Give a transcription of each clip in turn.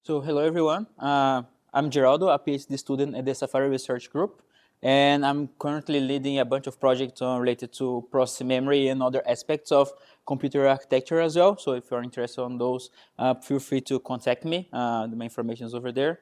So hello everyone, I'm Geraldo, a PhD student at the Safari Research Group, and I'm currently leading a bunch of projects related to processing memory and other aspects of computer architecture as well. So if you're interested in those, feel free to contact me. My information is over there.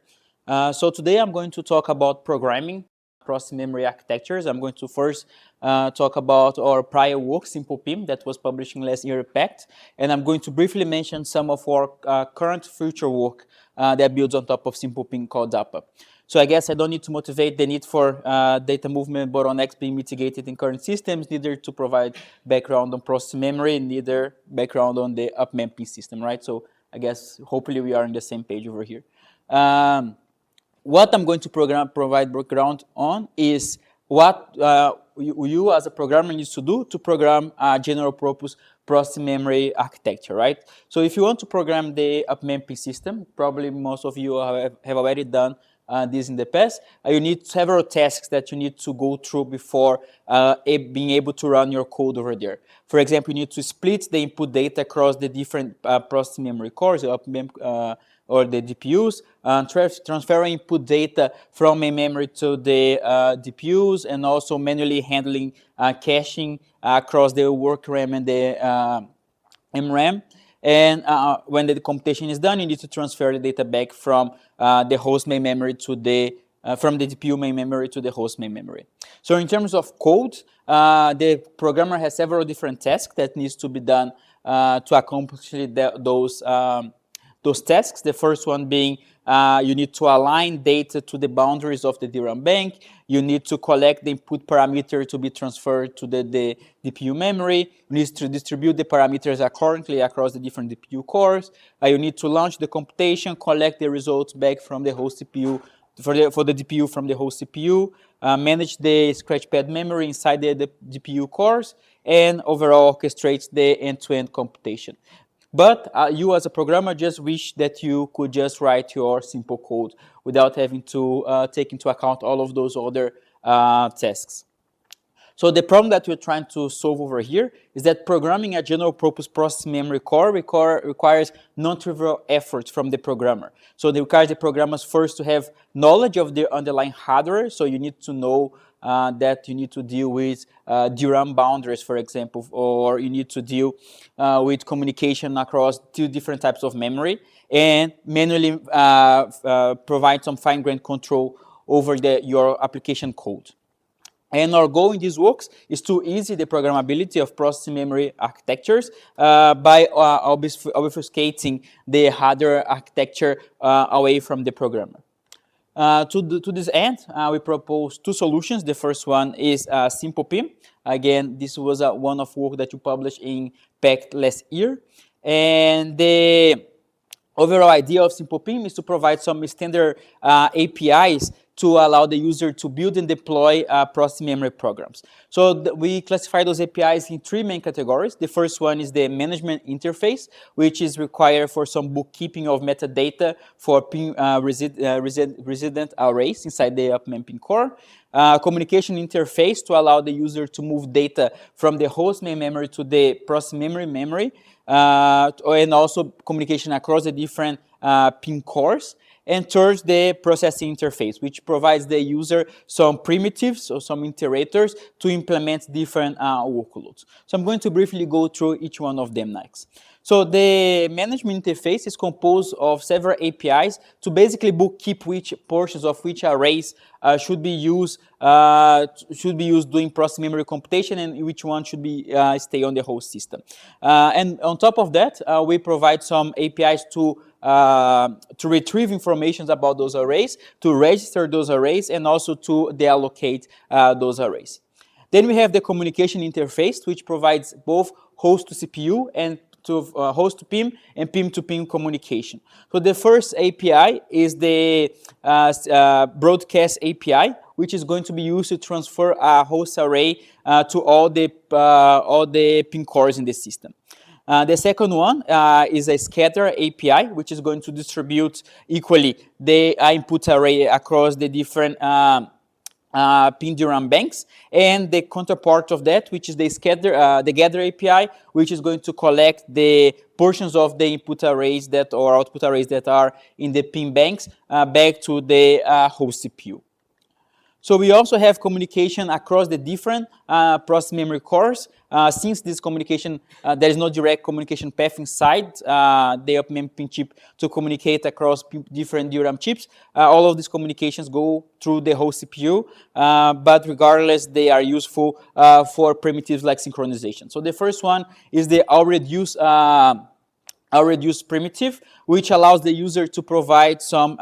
So today I'm going to talk about programming processing memory architectures. I'm going to first talk about our prior work, SimplePIM, that was published in last year PACT, and I'm going to briefly mention some of our current future work that builds on top of SimplePIM called DaPPA. So I guess I don't need to motivate the need for data movement bottlenecks being mitigated in current systems, neither to provide background on processing memory, neither background on the ABUMPIMP system, right? So I guess hopefully we are on the same page over here. What I'm going to provide background on is what you as a programmer needs to do to program a general purpose processing memory architecture, right? So if you want to program the ABUMPIMP system, probably most of you have already done this in the past, you need several tasks that you need to go through before being able to run your code over there. For example, you need to split the input data across the different processing memory cores, or the DPUs, transferring input data from a memory to the DPUs, and also manually handling caching across the work RAM and the MRAM. And when the computation is done, you need to transfer the data back from the host main memory to the from the DPU main memory to the host main memory. So in terms of code, the programmer has several different tasks that needs to be done to accomplish those tasks. The first one being you need to align data to the boundaries of the DRAM bank. You need to collect the input parameter to be transferred to the DPU memory. You need to distribute the parameters accordingly across the different DPU cores. You need to launch the computation, collect the results back from the host CPU, for the DPU from the host CPU, manage the scratchpad memory inside the DPU cores, and overall orchestrate the end-to-end computation. But you as a programmer just wish that you could just write your simple code without having to take into account all of those other tasks. So the problem that we're trying to solve over here is that programming a general purpose processing memory core requires non-trivial effort from the programmer. So it requires the programmers first to have knowledge of the underlying hardware. So you need to know that you need to deal with DRAM boundaries, for example, or you need to deal with communication across two different types of memory, and manually provide some fine-grained control over your application code. And our goal in these works is to ease the programmability of processing memory architectures by obfuscating the hardware architecture away from the programmer. To this end, we propose two solutions. The first one is SimplePIM. Again, this was one of work that you published in PACT last year. And the overall idea of SimplePIM is to provide some standard APIs to allow the user to build and deploy processing memory programs. So we classify those APIs in three main categories. The first one is the management interface, which is required for some bookkeeping of metadata for PIM resident arrays inside the ABUMPIMP core. Communication interface to allow the user to move data from the host main memory to the processing memory, and also communication across the different PIM cores. And third, the processing interface, which provides the user some primitives or some iterators to implement different workloads. So I'm going to briefly go through each one of them next. So the management interface is composed of several APIs to basically bookkeep which portions of which arrays should be used doing processing memory computation, and which one should be stay on the host system. And on top of that, we provide some APIs to retrieve information about those arrays, to register those arrays, and also to deallocate those arrays. Then we have the communication interface, which provides both host to CPU and to host to PIM and PIM to PIM communication. So the first API is the broadcast API, which is going to be used to transfer a host array to all the PIM cores in the system. The second one is a scatter API, which is going to distribute equally the input array across the different PIM DRAM banks, and the counterpart of that, which is the gather API, which is going to collect the portions of the input arrays that or output arrays that are in the PIM banks back to the host CPU. So we also have communication across the different process memory cores. Since this communication, there is no direct communication path inside the ABUMPIMP chip to communicate across different DRAM chips. All of these communications go through the host CPU, but regardless, they are useful for primitives like synchronization. So the first one is the all-reduce primitive, which allows the user to provide some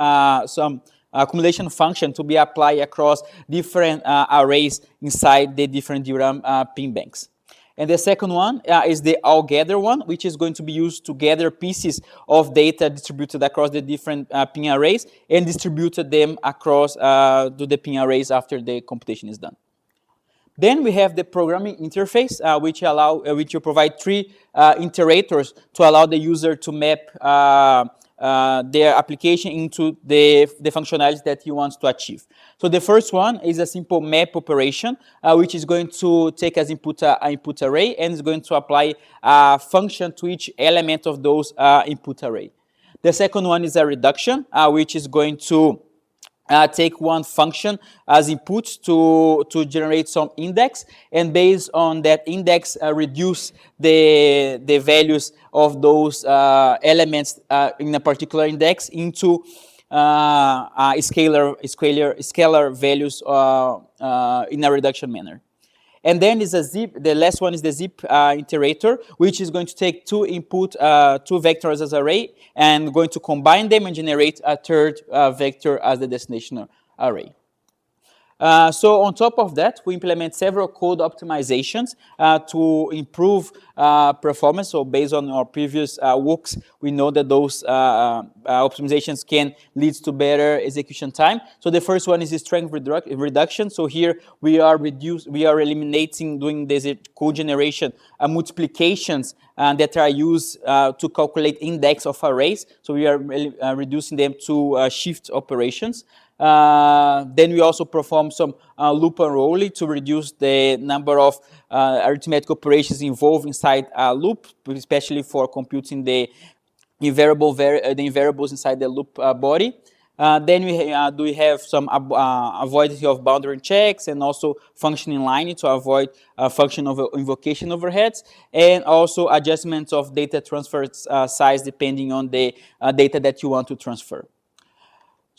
accumulation function to be applied across different arrays inside the different DRAM PIM banks. And the second one is the all-gather one, which is going to be used to gather pieces of data distributed across the different PIM arrays and distributed them across to the PIM arrays after the computation is done. Then we have the programming interface, which will provide three iterators to allow the user to map their application into the functionalities that he wants to achieve. So the first one is a simple map operation, which is going to take as input an input array and is going to apply a function to each element of those input array. The second one is a reduction, which is going to take one function as input to generate some index, and based on that index, reduce the values of those elements in a particular index into scalar values in a reduction manner. And then is a zip. The last one is the zip iterator, which is going to take two vectors as array and going to combine them and generate a third vector as the destination array. So on top of that, we implement several code optimizations to improve performance. So based on our previous works, we know that those optimizations can lead to better execution time. So the first one is the strength reduction. So here we are eliminating, doing this code generation, multiplications that are used to calculate index of arrays. So we are reducing them to shift operations. Then we also perform some loop unrolling to reduce the number of arithmetic operations involved inside a loop, especially for computing the variables inside the loop body. Then we have some avoidance of boundary checks and also function inlining to avoid function invocation overheads, and also adjustments of data transfer size depending on the data that you want to transfer.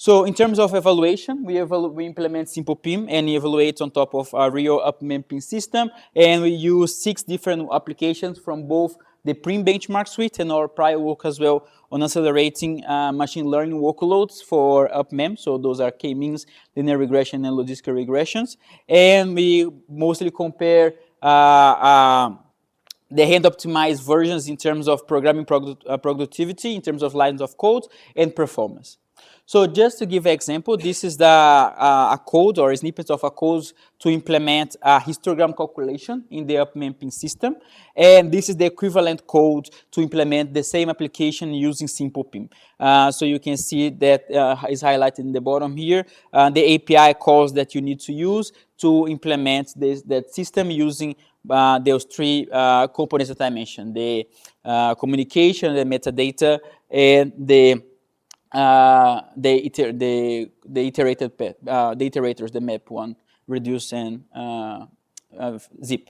So in terms of evaluation, we implement SimplePIM and evaluate on top of a real ABUMPIMP system, and we use 6 different applications from both the PRIM benchmark suite and our prior work as well on accelerating machine learning workloads for ABUMPIMP. So those are k-means, linear regression, and logistical regressions. And we mostly compare the hand-optimized versions in terms of programming productivity, in terms of lines of code, and performance. So just to give an example, this is a code or a snippet of a code to implement a histogram calculation in the ABUMPIMP system. And this is the equivalent code to implement the same application using SimplePIM. So you can see that is highlighted in the bottom here. The API calls that you need to use to implement that system using those 3 components that I mentioned: the communication, the metadata, and the iterators, the map one, reduce, and zip.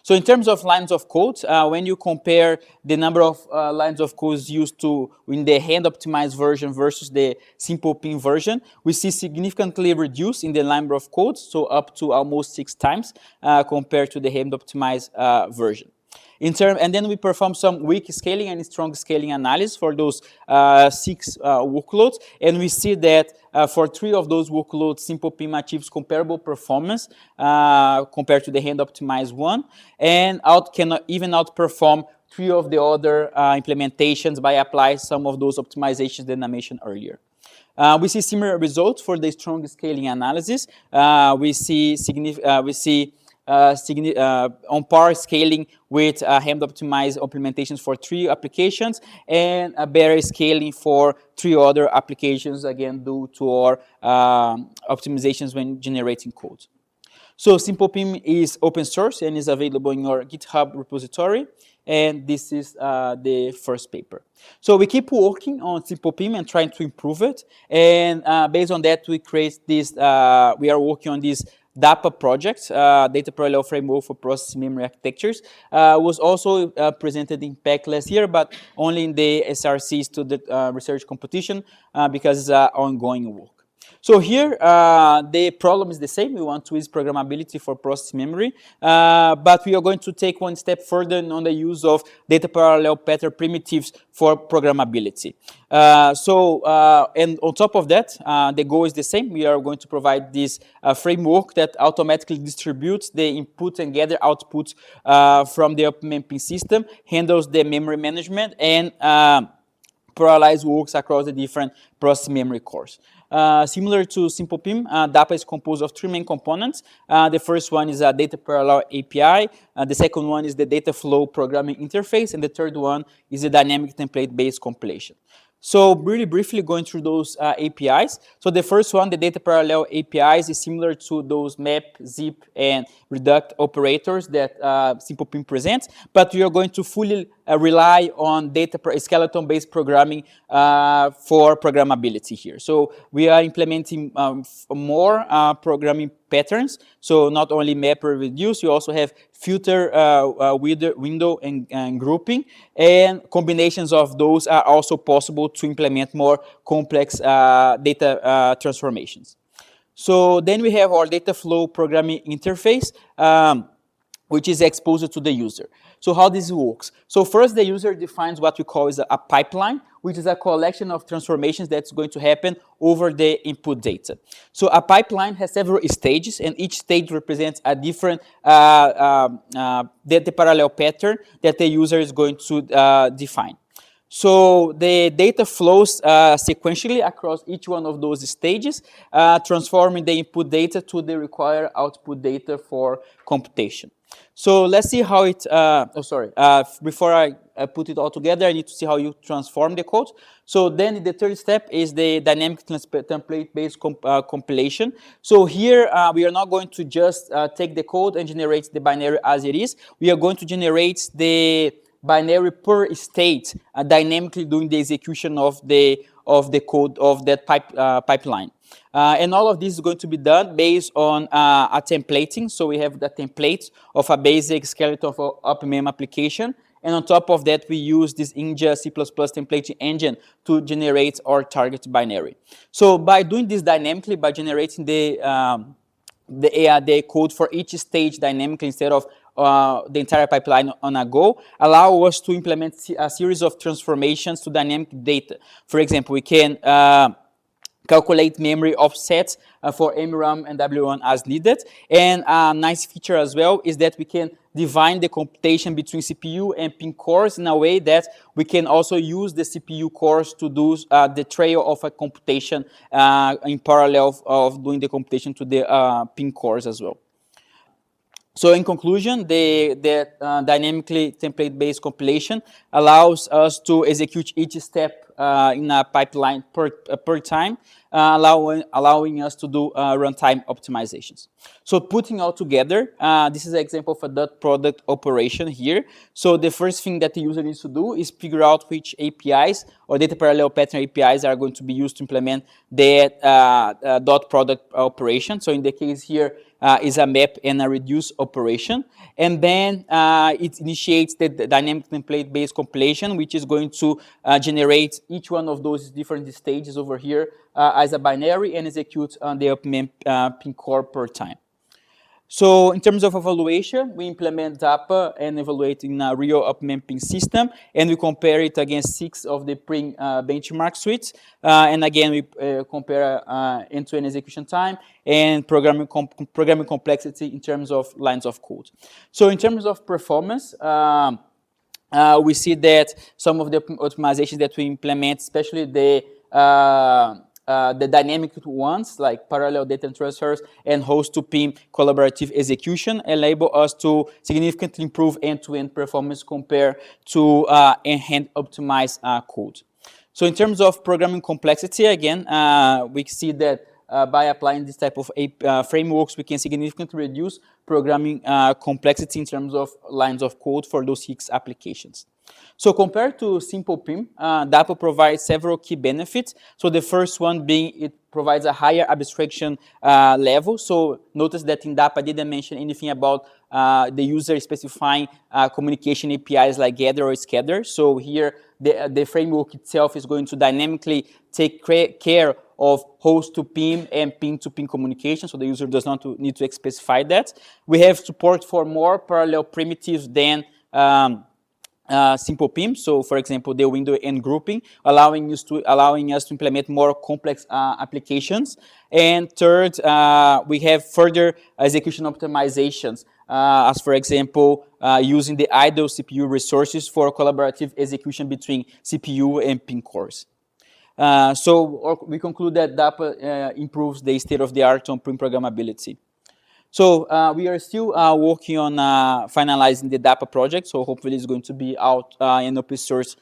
So in terms of lines of code, when you compare the number of lines of code used in the hand-optimized version versus the SimplePIM version, we see significantly reduced in the number of codes, so up to almost 6 times compared to the hand-optimized version. And then we perform some weak scaling and strong scaling analysis for those 6 workloads, and we see that for 3 of those workloads, SimplePIM achieves comparable performance compared to the hand-optimized one, and can even outperform 3 of the other implementations by applying some of those optimizations that I mentioned earlier. We see similar results for the strong scaling analysis. We see on par scaling with hand optimized implementations for 3 applications, and a better scaling for 3 other applications, again due to our optimizations when generating code. So SimplePIM is open source and is available in your GitHub repository, and this is the first paper. So we keep working on SimplePIM and trying to improve it, and based on that we create this, we are working on this DaPPA project, Data Parallel Framework for Process Memory Architectures. Was also presented in PAC last year, but only in the SRC student research competition because it's ongoing work. So here, the problem is the same. We want to use programmability for process memory, but we are going to take one step further on the use of data parallel pattern primitives for programmability. And on top of that, the goal is the same. We are going to provide this framework that automatically distributes the input and gather outputs from the ABUMPIMP system, handles the memory management, and parallelize works across the different process memory cores. Similar to SimplePIM, DaPPA is composed of 3 main components. The first one is a data parallel API. The second one is the data flow programming interface. And the third one is a dynamic template-based compilation. So really briefly going through those APIs. So the first one, the data parallel APIs, is similar to those map, zip, and reduct operators that SimplePIM presents, but we are going to fully rely on data skeleton-based programming for programmability here. So we are implementing more programming patterns. So not only map or reduce, you also have filter, window, and grouping, and combinations of those are also possible to implement more complex data transformations. So then we have our data flow programming interface, which is exposed to the user. So how this works? So first, the user defines what we call is a pipeline, which is a collection of transformations that's going to happen over the input data. So a pipeline has several stages, and each stage represents a different data parallel pattern that the user is going to define. So the data flows sequentially across each one of those stages, transforming the input data to the required output data for computation. So let's see how it, before I put it all together, I need to see how you transform the code. So then the third step is the dynamic template-based compilation. So here we are not going to just take the code and generate the binary as it is. We are going to generate the binary per state dynamically during the execution of the code of that pipeline. And all of this is going to be done based on a templating. So we have the template of a basic skeleton of a ABUMPIMP application. And on top of that, we use this Ninja C++ templating engine to generate our target binary. So by doing this dynamically, by generating the code for each stage dynamically instead of the entire pipeline on a go, allow us to implement a series of transformations to dynamic data. For example, we can calculate memory offsets for MRAM and W1 as needed. And a nice feature as well is that we can divide the computation between CPU and PIM cores in a way that we can also use the CPU cores to do the trail of a computation in parallel of doing the computation to the PIM cores as well. So in conclusion, the dynamically template-based compilation allows us to execute each step in a pipeline per time, allowing us to do runtime optimizations. So putting all together, this is an example of a dot product operation here. So the first thing that the user needs to do is figure out which APIs or data parallel pattern APIs are going to be used to implement the dot product operation. So in the case here, is a map and a reduce operation. And then it initiates the dynamic template-based compilation, which is going to generate each one of those different stages over here as a binary and execute on the ABUMPIMP PIM core per time. So in terms of evaluation, we implement DaPPA and evaluate in a real ABUMPIMP system, and we compare it against 6 of the PRIM benchmark suites. And again, we compare end-to-end execution time and programming complexity in terms of lines of code. So in terms of performance, we see that some of the optimizations that we implement, especially the the dynamic ones, like parallel data transfers and host-to-PIM collaborative execution, enable us to significantly improve end-to-end performance compared to hand optimized code. So in terms of programming complexity, again, we see that by applying this type of frameworks, we can significantly reduce programming complexity in terms of lines of code for those 6 applications. So compared to SimplePIM, DaPPA provides several key benefits. So the first one being it provides a higher abstraction level. So notice that in DaPPA I didn't mention anything about the user specifying communication APIs like gather or scatter. So here the framework itself is going to dynamically take care of host to PIM and PIM to PIM communication, so the user does not need to specify that. We have support for more parallel primitives than SimplePIM. So, for example, the window and grouping, allowing us to implement more complex applications. And third, we have further execution optimizations, as for example, using the idle CPU resources for collaborative execution between CPU and PIM cores. So we conclude that DaPPA improves the state-of-the-art on PIM programmability. So we are still working on finalizing the DaPPA project, so hopefully it's going to be out in open source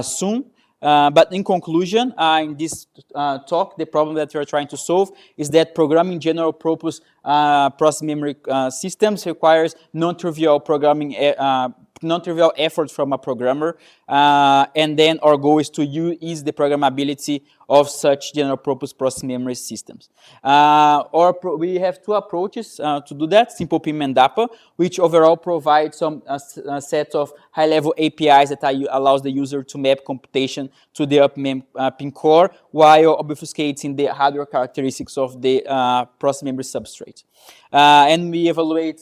soon. But in conclusion, in this talk, the problem that we are trying to solve is that programming general purpose process memory systems requires non-trivial programming non-trivial effort from a programmer, and then our goal is to ease the programmability of such general-purpose process memory systems. We have 2 approaches to do that, SimplePIM and DaPPA, which overall provide some set of high-level APIs that allows the user to map computation to the PIM core, while obfuscating the hardware characteristics of the process memory substrate. And we evaluate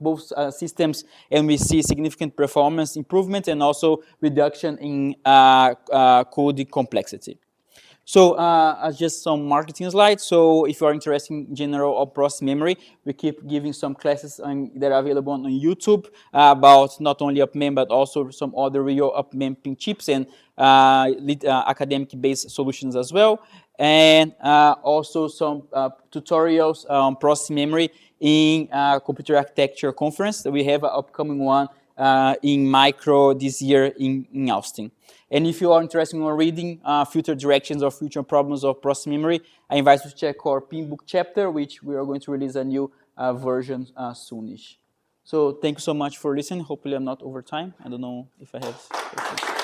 both systems, and we see significant performance improvement and also reduction in code complexity. So just some marketing slides. So if you are interested in general or process memory, we keep giving some classes that are available on YouTube about not only UpMem, but also some other real UpMem chips and academic-based solutions as well. And also some tutorials on process memory in Computer Architecture Conference. We have an upcoming one in Micro this year in Austin. And if you are interested in reading future directions or future problems of process memory, I invite you to check our PIM book chapter, which we are going to release a new version soonish. So thank you so much for listening. Hopefully I'm not over time. I don't know if I have questions.